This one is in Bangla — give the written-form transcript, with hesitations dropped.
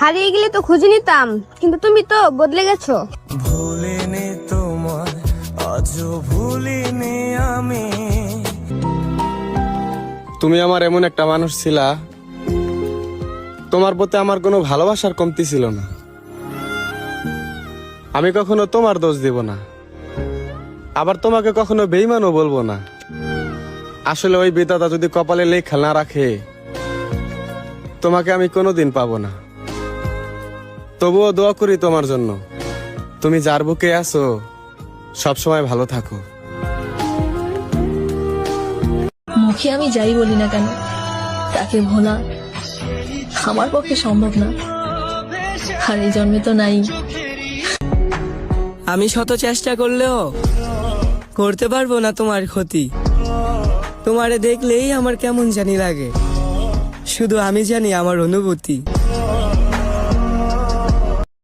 হারিয়ে গেলে তো খুঁজে নিতাম, কিন্তু তুমি তো বদলে গেছো। ভুলিনি তোমায়, আজও ভুলিনি আমি। তুমি আমার এমন একটা মানুষ ছিলা, তোমার প্রতি আমার কোনো ভালোবাসার কমতি ছিল না। আমি কখনো তোমার দোষ দিব না, আবার তোমাকে কখনো বেইমানও বলবো না। আসলে ওই বিধাতা যদি কপালে লেখা না রাখে, তোমাকে আমি কোনোদিন পাবো না। তবুও দোয়া করি তোমার জন্য, তুমি যার বুকে আছো সবসময় ভালো থাকো। মুখে আমি যাই বলি না কেন, তাকে ভোলা আমার পক্ষে সম্ভব না, আর এই জন্মে তো নাই। আমি শত চেষ্টা করলেও করতে পারবো না তোমার ক্ষতি। তোমারে দেখলেই আমার কেমন জানি লাগে, শুধু আমি জানি আমার অনুভূতি।